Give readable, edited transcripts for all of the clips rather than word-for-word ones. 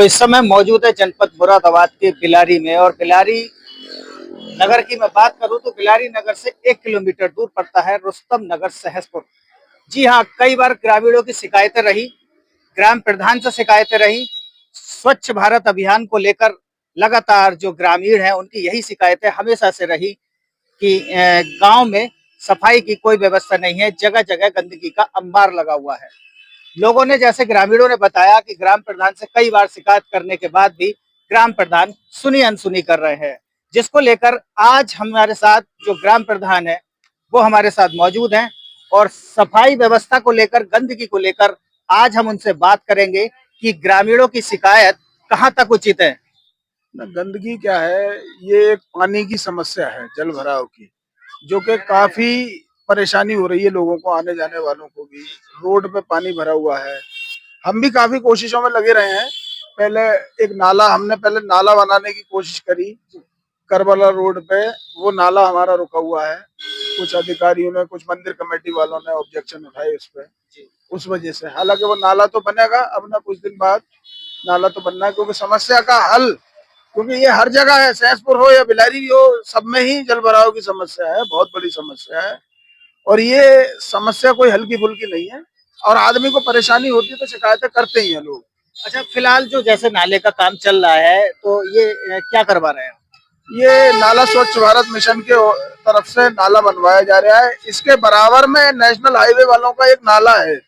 इस समय मौजूद है जनपद मुरादाबाद के बिलारी में। और बिलारी नगर की मैं बात करूं तो बिलारी नगर से 1 किलोमीटर दूर पड़ता है रुस्तम नगर सहसपुर। जी हाँ, कई बार ग्रामीणों की शिकायतें रही, ग्राम प्रधान से शिकायतें रही। स्वच्छ भारत अभियान को लेकर लगातार जो ग्रामीण हैं उनकी यही शिकायतें हमेशा से रही कि गांव में सफाई की कोई व्यवस्था नहीं है, जगह जगह गंदगी का अंबार लगा हुआ है। लोगों ने, जैसे ग्रामीणों ने बताया कि ग्राम प्रधान से कई बार शिकायत करने के बाद भी ग्राम प्रधान सुनी अनसुनी कर रहे हैं, जिसको लेकर आज हमारे साथ जो ग्राम प्रधान है वो हमारे साथ मौजूद हैं। और सफाई व्यवस्था को लेकर, गंदगी को लेकर आज हम उनसे बात करेंगे कि ग्रामीणों की शिकायत कहाँ तक उचित है। ना, गंदगी क्या है, ये एक पानी की समस्या है, जल भराव की, जो कि काफी परेशानी हो रही है लोगों को, आने जाने वालों को भी। रोड पे पानी भरा हुआ है। हम भी काफी कोशिशों में लगे रहे हैं। हमने पहले नाला बनाने की कोशिश करी करबला रोड पे। वो नाला हमारा रुका हुआ है। कुछ अधिकारियों ने, कुछ मंदिर कमेटी वालों ने ऑब्जेक्शन उठाए उस पे, उस वजह से। हालांकि वो नाला तो बनेगा अब ना, कुछ दिन बाद नाला तो बनना है, क्योंकि समस्या का हल, क्योंकि ये हर जगह है, सहसपुर हो या बिलारी हो, सब में ही जल भराव की समस्या है, बहुत बड़ी समस्या है। और ये समस्या कोई हल्की फुल्की नहीं है, और आदमी को परेशानी होती है तो शिकायतें करते ही हैं लोग। अच्छा, फिलहाल जो जैसे नाले का काम चल रहा है तो ये क्या करवा रहे हैं? ये नाला स्वच्छ भारत मिशन के तरफ से नाला बनवाया जा रहा है। इसके बराबर में नेशनल हाईवे वालों का एक नाला है,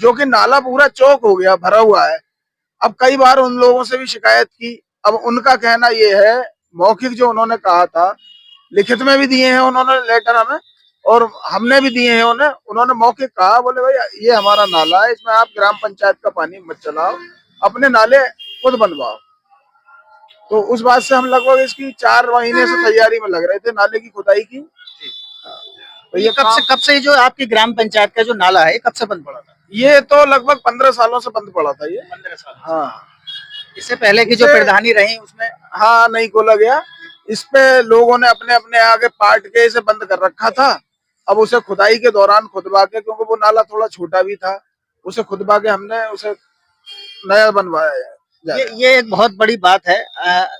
जो कि नाला पूरा चौक हो गया, भरा हुआ है। अब कई बार उन लोगों से भी शिकायत की। अब उनका कहना ये है, मौखिक जो उन्होंने कहा था, लिखित में भी दिए हैं उन्होंने लेटर हमें, और हमने भी दिए हैं उन्हें। उन्होंने मौखिक कहा, बोले भाई ये हमारा नाला है, इसमें आप ग्राम पंचायत का पानी मत चलाओ, अपने नाले खुद बनवाओ। तो उस बात से हम लगभग इसकी 4 महीने से तैयारी में लग रहे थे, नाले की खुदाई की। तो ये कब से जो आपकी ग्राम पंचायत का जो नाला है कब से बंद पड़ा था? ये तो लगभग 15 सालों से बंद पड़ा था ये। 15 साल। हाँ, इससे पहले की जो प्रधानी रही उसमें हाँ, नहीं खोला गया। इस पे लोगों ने अपने अपने आगे पार्ट के इसे बंद कर रखा था। अब उसे खुदाई के दौरान खुदवा के, क्योंकि वो नाला थोड़ा छोटा भी था, उसे खुदवा के हमने उसे नया बनवाया है। ये एक बहुत बड़ी बात है।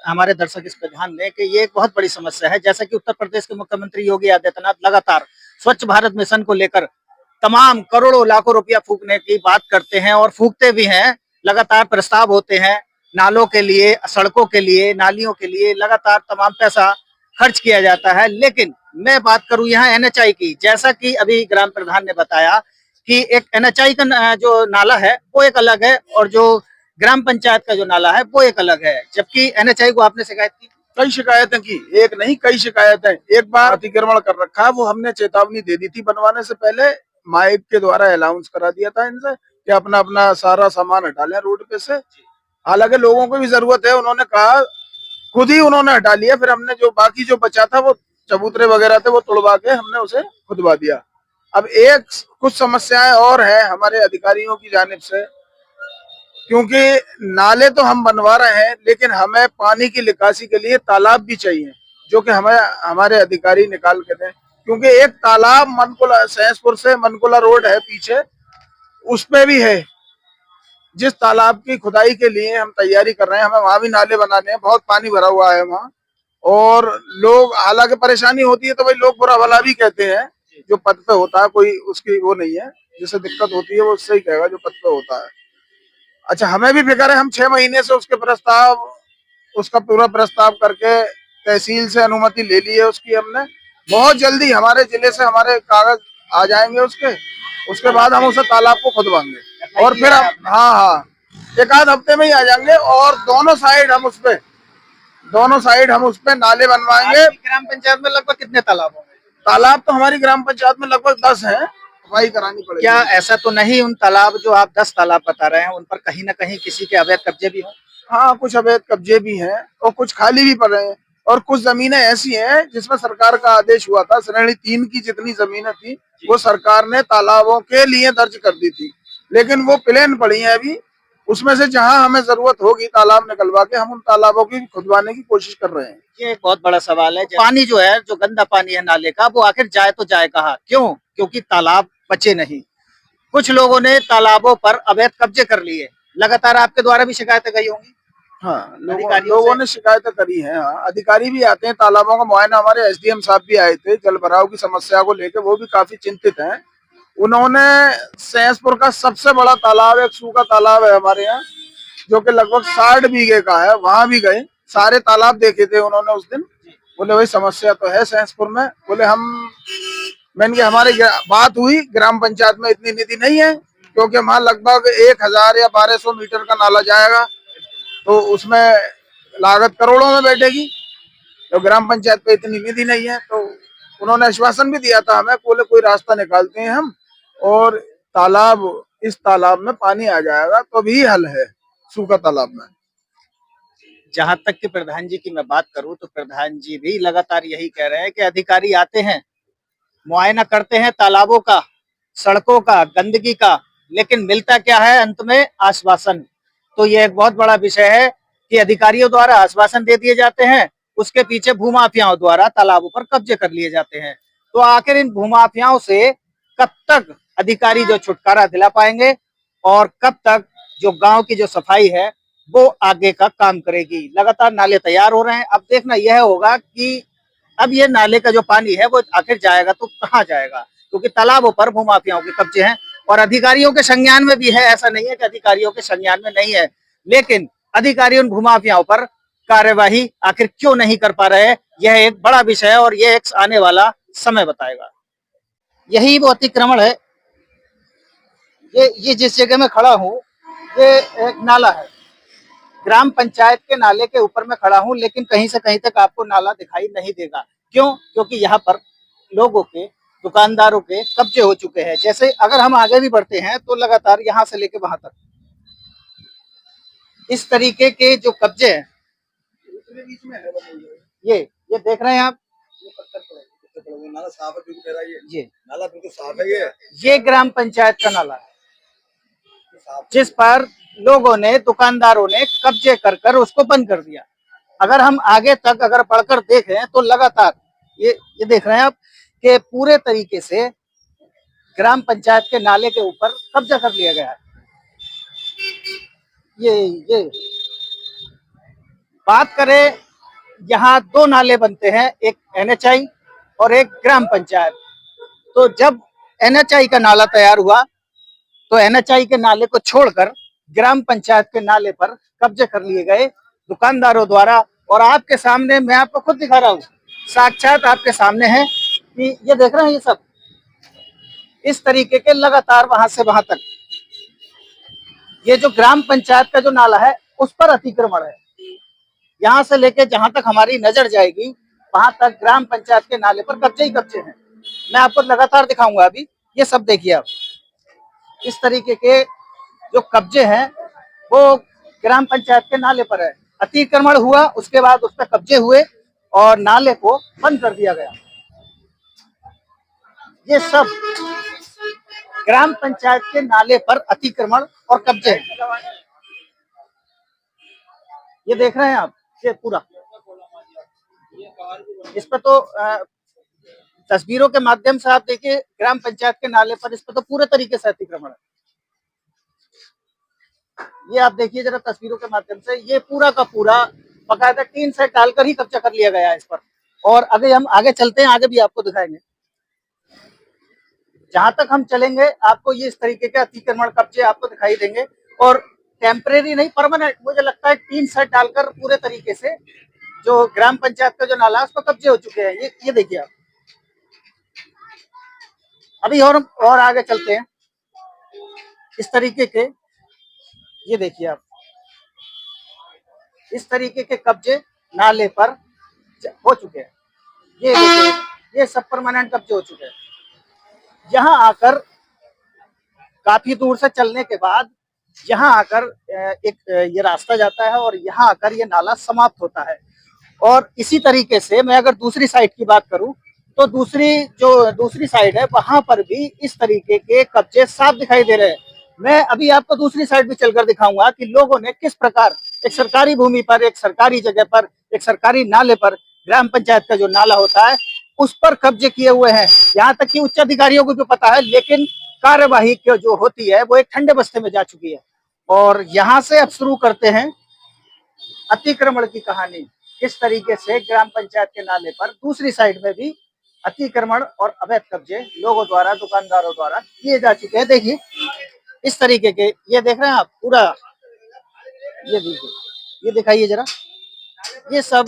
हमारे दर्शक इस पे ध्यान दें कि ये एक बहुत बड़ी समस्या है। जैसा कि उत्तर प्रदेश के मुख्यमंत्री योगी आदित्यनाथ लगातार स्वच्छ भारत मिशन को लेकर तमाम करोड़ों लाखों रुपया फूकने की बात करते हैं और फूकते भी हैं। लगातार प्रस्ताव होते हैं नालों के लिए, सड़कों के लिए, नालियों के लिए, लगातार तमाम पैसा खर्च किया जाता है। लेकिन मैं बात करूं यहाँ एनएचआई की, जैसा कि अभी ग्राम प्रधान ने बताया कि एक एनएचआई का जो नाला है वो एक अलग है और जो ग्राम पंचायत का जो नाला है वो एक अलग है। जबकि एनएचआई को आपने शिकायत की? कई शिकायतें की, एक नहीं कई शिकायतें। एक बार अतिक्रमण कर रखा है, वो हमने चेतावनी दे दी थी बनवाने से पहले, माइक के द्वारा अनाउंस करा दिया था इनसे कि अपना अपना सारा सामान हटा लें रोड पे से। हालांकि लोगों को भी जरूरत है, उन्होंने कहा, खुद ही उन्होंने हटा लिया। फिर हमने जो बाकी जो बचा था, वो चबूतरे वगैरह थे, वो तोड़वा के हमने उसे खुदवा दिया। अब एक कुछ समस्याएं और है हमारे अधिकारियों की जानिब से, क्योंकि नाले तो हम बनवा रहे हैं, लेकिन हमें पानी की निकासी के लिए तालाब भी चाहिए, जो कि हमें हमारे अधिकारी निकाल के दें। क्योंकि एक तालाब मनकुला, सहसपुर से मनकुला रोड है पीछे, उस पे भी है, जिस तालाब की खुदाई के लिए हम तैयारी कर रहे हैं। हमें वहां भी नाले बनाने हैं, बहुत पानी भरा हुआ है वहाँ। और लोग, हालांकि परेशानी होती है तो भाई लोग बुरा भला भी कहते हैं। जो पद पे होता है, कोई उसकी वो नहीं है, जिसे दिक्कत होती है वो उससे ही कहेगा जो पद पे होता है। अच्छा, हमें भी फिक्र है। हम 6 महीने से उसका पूरा प्रस्ताव करके तहसील से अनुमति ले ली है उसकी हमने। बहुत जल्दी हमारे जिले से हमारे कागज आ जाएंगे उसके बाद हम उसे तालाब को खुदवाएंगे, और फिर हम, हाँ हाँ, एक आध हफ्ते में ही आ जाएंगे। और दोनों साइड हम उस पे नाले बनवाएंगे। ग्राम पंचायत में लगभग कितने तालाब होंगे? तालाब तो हमारी ग्राम पंचायत में लगभग 10 है, सफाई करानी पड़ेगी। क्या ऐसा तो नहीं उन तालाब, जो आप 10 तालाब बता रहे हैं, उन पर कहीं ना कहीं किसी के अवैध कब्जे भी हो? हाँ, कुछ अवैध कब्जे भी हैं और कुछ खाली भी पड़े हैं। और कुछ जमीनें ऐसी हैं जिसमें सरकार का आदेश हुआ था, श्रेणी 3 की जितनी जमीनें थी वो सरकार ने तालाबों के लिए दर्ज कर दी थी, लेकिन वो प्लेन पड़ी हैं अभी। उसमें से जहां हमें जरूरत होगी तालाब निकलवा के, हम उन तालाबों की खुदवाने की कोशिश कर रहे हैं। ये एक बहुत बड़ा सवाल है। पानी जो है, जो गंदा पानी है नाले का, वो आखिर जाए तो जाए कहाँ? क्यों? क्योंकि तालाब बचे नहीं। कुछ लोगों ने तालाबों पर अवैध कब्जे कर लिए। लगातार आपके द्वारा भी शिकायतें गई होंगी। हाँ, अधिकारियों लोगों से? ने शिकायतें करी हैं। हाँ, अधिकारी भी आते हैं तालाबों का मुआयना, हमारे एसडीएम साहब भी आए थे जल भराव की समस्या को लेकर, वो भी काफी चिंतित हैं। उन्होंने सहसपुर का सबसे बड़ा तालाब, एक सूखा तालाब है हमारे यहाँ, जो कि लगभग 60 बीघे का है, वहां भी गए, सारे तालाब देखे थे उन्होंने उस दिन। बोले भाई समस्या तो है सहसपुर में। बोले मैंने कहा हमारी बात हुई, ग्राम पंचायत में इतनी निधि नहीं है, क्योंकि वहां लगभग 1000 या 1200 मीटर का नाला जाएगा, तो उसमें लागत करोड़ों में बैठेगी, तो ग्राम पंचायत पे इतनी निधि नहीं है। तो उन्होंने आश्वासन भी दिया था हमें, बोले कोई रास्ता निकालते हैं हम, और इस तालाब में पानी आ जाएगा तो भी हल है सूखा तालाब में। जहां तक कि प्रधान जी की मैं बात करूं तो प्रधान जी भी लगातार यही कह रहे हैं कि अधिकारी आते हैं, मुआयना करते हैं तालाबों का, सड़कों का, गंदगी का, लेकिन मिलता क्या है अंत में? आश्वासन। तो ये एक बहुत बड़ा विषय है कि अधिकारियों द्वारा आश्वासन दे दिए जाते हैं, उसके पीछे भूमाफियाओं द्वारा तालाबों पर कब्जे कर लिए जाते हैं। तो आखिर इन भूमाफियाओं से कब तक अधिकारी जो छुटकारा दिला पाएंगे और कब तक जो गांव की जो सफाई है वो आगे का काम करेगी? लगातार नाले तैयार हो रहे हैं, अब देखना यह होगा कि अब ये नाले का जो पानी है वो आखिर जाएगा तो कहाँ जाएगा, क्योंकि तालाबों पर भूमाफियाओं के कब्जे हैं और अधिकारियों के संज्ञान में भी है। ऐसा नहीं है कि अधिकारियों के संज्ञान में नहीं है, लेकिन अधिकारी उन भूमाफियाओं पर कार्यवाही आखिर क्यों नहीं कर पा रहे हैं, यह एक बड़ा विषय है और यह एक आने वाला समय बताएगा। यही वो अतिक्रमण है, ये जिस जगह में खड़ा हूँ ये एक नाला है, ग्राम पंचायत के नाले के ऊपर मैं खड़ा हूं, लेकिन कहीं से कहीं तक आपको नाला दिखाई नहीं देगा। क्यों? क्योंकि यहाँ पर लोगों के, दुकानदारों के कब्जे हो चुके हैं। जैसे अगर हम आगे भी बढ़ते हैं तो लगातार यहाँ से लेके वहां तक इस तरीके के जो कब्जे हैं, ये देख रहे हैं आप, नाला साफ है, बिल्कुल मेरा ये नाला बिल्कुल साफ है। ये ग्राम पंचायत का नाला है, जिस पर लोगों ने, दुकानदारों ने कब्जे कर कर उसको बंद कर दिया। अगर हम आगे तक अगर बढ़कर देखें तो लगातार ये देख रहे हैं आप कि पूरे तरीके से ग्राम पंचायत के नाले के ऊपर कब्जा कर लिया गया है। ये बात करें, यहाँ दो नाले बनते हैं, एक एनएचआई और एक ग्राम पंचायत। तो जब एनएचआई का नाला तैयार हुआ तो एनएचआई के नाले को छोड़कर ग्राम पंचायत के नाले पर कब्जे कर लिए गए दुकानदारों द्वारा। और आपके सामने, मैं आपको खुद दिखा रहा हूँ, साक्षात आपके सामने है कि ये देख रहे हैं, ये सब इस तरीके के लगातार वहां से वहां तक ये जो ग्राम पंचायत का जो नाला है उस पर अतिक्रमण है। यहाँ से लेके जहां तक हमारी नजर जाएगी वहां तक ग्राम पंचायत के नाले पर कब्जे ही कब्जे हैं। मैं आपको लगातार दिखाऊंगा अभी, ये सब देखिए आप, इस तरीके के जो कब्जे हैं वो ग्राम पंचायत के नाले पर है। अतिक्रमण हुआ, उसके बाद उस पर कब्जे हुए और नाले को बंद कर दिया गया। ये सब ग्राम पंचायत के नाले पर अतिक्रमण और कब्जे हैं। ये देख रहे हैं आप, ये पूरा, इस पर तो तस्वीरों के माध्यम से आप देखिए, ग्राम पंचायत के नाले पर इस पर तो पूरे तरीके से अतिक्रमण है। ये आप देखिए जरा तस्वीरों के माध्यम से, ये पूरा का पूरा बकायदा टीन से डालकर ही कब्जा कर लिया गया है इस पर। और अगर हम आगे चलते हैं, आगे भी आपको दिखाएंगे। जहां तक हम चलेंगे आपको ये इस तरीके के अतिक्रमण कब्जे आपको दिखाई देंगे, और टेम्परेरी नहीं, परमानेंट, मुझे लगता है टीन सेट डालकर पूरे तरीके से जो ग्राम पंचायत का जो नाला है उस पर कब्जे हो चुके हैं। ये देखिए आप, अभी और आगे चलते हैं, इस तरीके के, ये देखिए आप, इस तरीके के कब्जे नाले पर हो चुके हैं। ये देखिए, ये सब परमानेंट कब्जे हो चुके हैं। यहाँ आकर काफी दूर से चलने के बाद यहाँ आकर एक ये रास्ता जाता है और यहाँ आकर ये नाला समाप्त होता है। और इसी तरीके से मैं अगर दूसरी साइड की बात करूं तो दूसरी साइड है, वहां पर भी इस तरीके के कब्जे साफ दिखाई दे रहे हैं। मैं अभी आपको दूसरी साइड भी चलकर दिखाऊंगा कि लोगों ने किस प्रकार एक सरकारी भूमि पर, एक सरकारी जगह पर, एक सरकारी नाले पर, ग्राम पंचायत का जो नाला होता है उस पर कब्जे किए हुए हैं। यहाँ तक कि उच्च अधिकारियों को भी पता है, लेकिन कार्यवाही जो होती है वो एक ठंडे बस्ते में जा चुकी है। और यहाँ से अब शुरू करते हैं अतिक्रमण की कहानी, किस तरीके से ग्राम पंचायत के नाले पर दूसरी साइड में भी अतिक्रमण और अवैध कब्जे लोगों द्वारा, दुकानदारों द्वारा किए जा चुके हैं। देखिए इस तरीके के, ये देख रहे हैं आप पूरा, ये देखिए, ये दिखाइए जरा, ये सब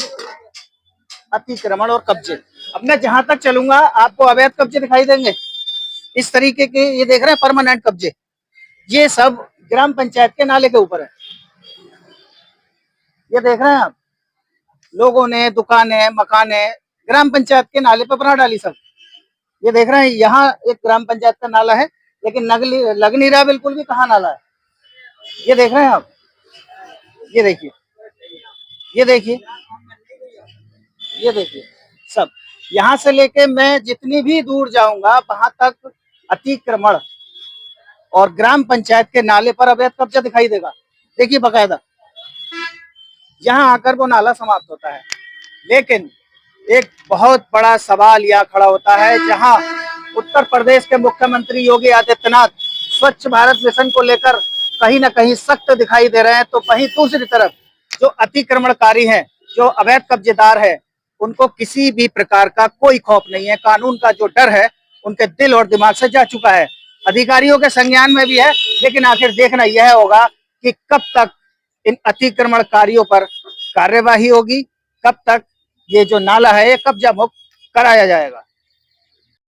अतिक्रमण और कब्जे। अब मैं जहां तक चलूंगा आपको अवैध कब्जे दिखाई देंगे इस तरीके के। ये देख रहे हैं परमानेंट कब्जे, ये सब ग्राम पंचायत के नाले के ऊपर है। ये देख रहे हैं आप, लोगों ने दुकानें, मकाने ग्राम पंचायत के नाले पर बना डाली सब। ये देख रहे हैं यहाँ एक ग्राम पंचायत का नाला है, लेकिन लग नहीं रहा बिल्कुल भी कहाँ नाला है। ये देख रहे हैं आप, ये देखिए, ये देखिए, ये देखिए, सब यहाँ से लेके मैं जितनी भी दूर जाऊंगा वहां तक अतिक्रमण और ग्राम पंचायत के नाले पर अवैध कब्जा दिखाई देगा। देखिए बकायदा यहाँ आकर वो नाला समाप्त होता है। लेकिन एक बहुत बड़ा सवाल यह खड़ा होता है, जहां उत्तर प्रदेश के मुख्यमंत्री योगी आदित्यनाथ स्वच्छ भारत मिशन को लेकर कहीं ना कहीं सख्त दिखाई दे रहे हैं, तो वहीं दूसरी तरफ जो अतिक्रमणकारी हैं, जो अवैध कब्जेदार है, उनको किसी भी प्रकार का कोई खौफ नहीं है। कानून का जो डर है उनके दिल और दिमाग से जा चुका है। अधिकारियों के संज्ञान में भी है, लेकिन आखिर देखना यह होगा कि कब तक इन अतिक्रमणकारियों पर कार्यवाही होगी, कब तक ये जो नाला है ये कब्जा मुक्त कराया जाएगा।